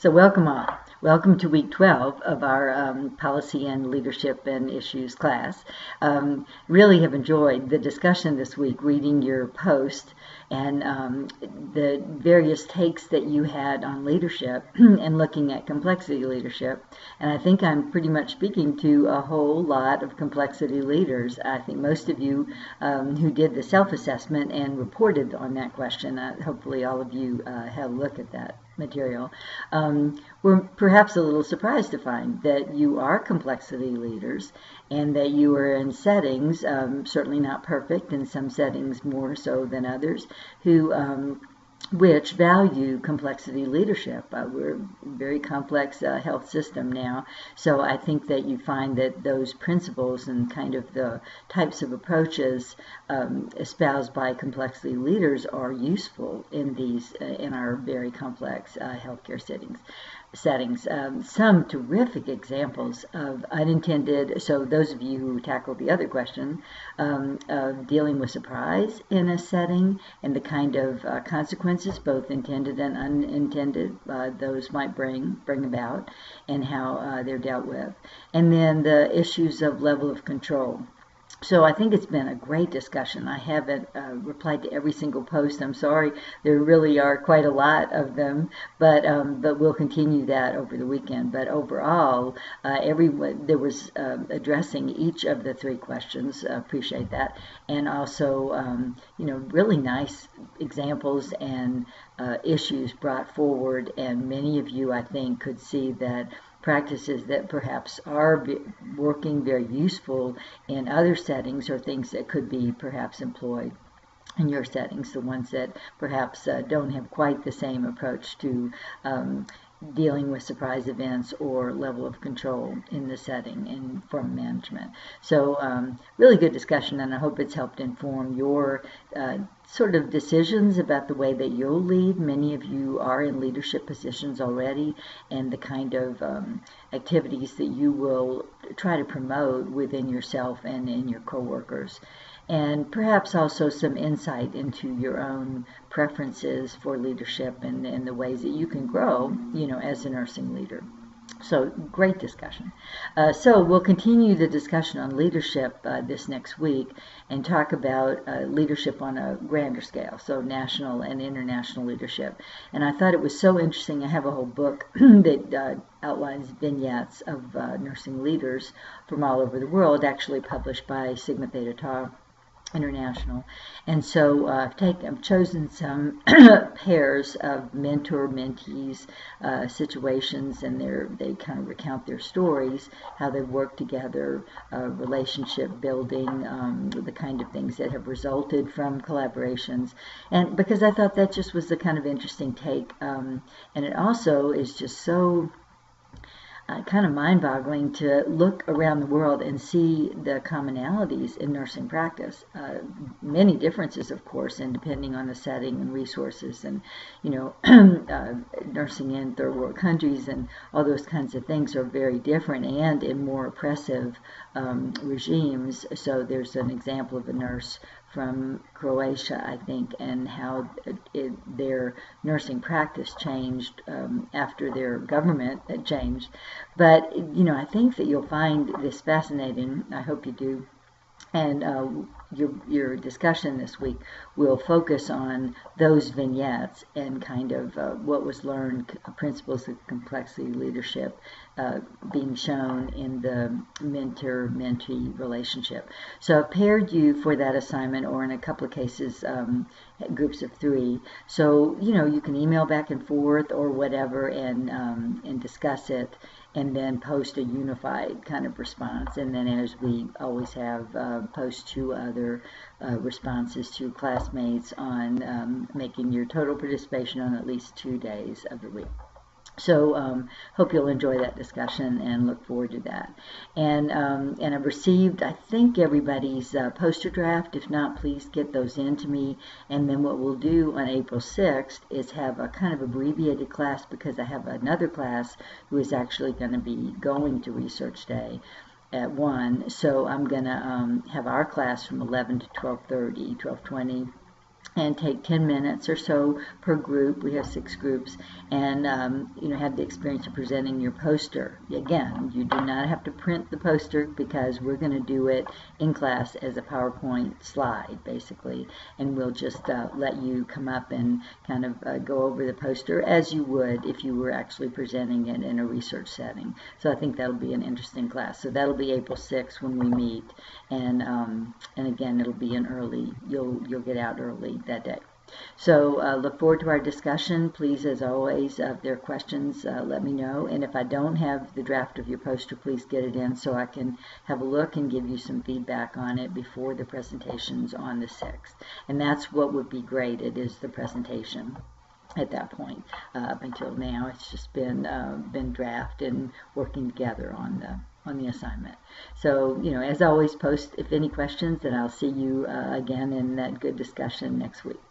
So welcome all. Welcome to week 12 of our policy and leadership and issues class. Really have enjoyed the discussion this week, reading your post and the various takes that you had on leadership and looking at complexity leadership. And I think I'm pretty much speaking to a whole lot of complexity leaders. I think most of you who did the self-assessment and reported on that question, hopefully all of you had a look at that material. We're perhaps a little surprised to find that you are complexity leaders and that you are in settings, certainly not perfect, in some settings more so than others, which value complexity leadership. We're a very complex health system now, so I think that you find that those principles and kind of the types of approaches espoused by complexity leaders are useful in in our very complex healthcare settings. Some terrific examples of unintended, so those of you who tackled the other question, of dealing with surprise in a setting and the kind of consequences, both intended and unintended, those might bring about, and how they're dealt with. And then the issues of level of control. So I think it's been a great discussion. I haven't replied to every single post. I'm sorry. There really are quite a lot of them, but we'll continue that over the weekend. But overall, everyone there was addressing each of the three questions. Appreciate that, and also really nice examples and issues brought forward. And many of you, I think, could see that practices that perhaps are working very useful in other settings or things that could be perhaps employed in your settings, the ones that perhaps don't have quite the same approach to dealing with surprise events or level of control in the setting and from management. So really good discussion, and I hope it's helped inform your sort of decisions about the way that you'll lead. Many of you are in leadership positions already, and the kind of activities that you will try to promote within yourself and in your coworkers. And perhaps also some insight into your own preferences for leadership and the ways that you can grow, as a nursing leader. So great discussion. So we'll continue the discussion on leadership this next week and talk about leadership on a grander scale, so national and international leadership. And I thought it was so interesting. I have a whole book that outlines vignettes of nursing leaders from all over the world, actually published by Sigma Theta Tau International. And so I've chosen some pairs of mentor-mentees situations, and they kind of recount their stories, how they've worked together, relationship building, the kind of things that have resulted from collaborations. And because I thought that just was the kind of interesting take, and it also is just so kind of mind-boggling to look around the world and see the commonalities in nursing practice. Many differences, of course, and depending on the setting and resources, and nursing in third world countries and all those kinds of things are very different, and in more oppressive regimes. So there's an example of a nurse from Croatia, I think, and how their nursing practice changed after their government had changed. But, I think that you'll find this fascinating. I hope you do. And your discussion this week will focus on those vignettes and kind of what was learned, principles of complexity leadership being shown in the mentor-mentee relationship. So I've paired you for that assignment, or in a couple of cases, groups of 3. So, you can email back and forth or whatever and discuss it, and then post a unified kind of response. And then, as we always have, post 2 other responses to classmates on making your total participation on at least 2 days of the week. So hope you'll enjoy that discussion and look forward to that. And I've received, I think, everybody's poster draft. If not, please get those in to me. And then what we'll do on April 6th is have a kind of abbreviated class, because I have another class who is actually going to be going to Research Day at 1. So I'm going to have our class from 11 to 12:30, 12:20. and take 10 minutes or so per group. We have 6 groups, and have the experience of presenting your poster. Again, you do not have to print the poster because we're going to do it in class as a PowerPoint slide, basically, and we'll just let you come up and kind of go over the poster as you would if you were actually presenting it in a research setting. So I think that'll be an interesting class. So that'll be April 6th when we meet, and again, it'll be an early. You'll get out early that day. So look forward to our discussion. Please, as always, if there are questions, let me know. And if I don't have the draft of your poster, please get it in so I can have a look and give you some feedback on it before the presentations on the 6th. And that's what would be great. It is the presentation. At that point, up until now, it's just been draft and working together on the assignment. So, as always, post if any questions, and I'll see you again in that good discussion next week.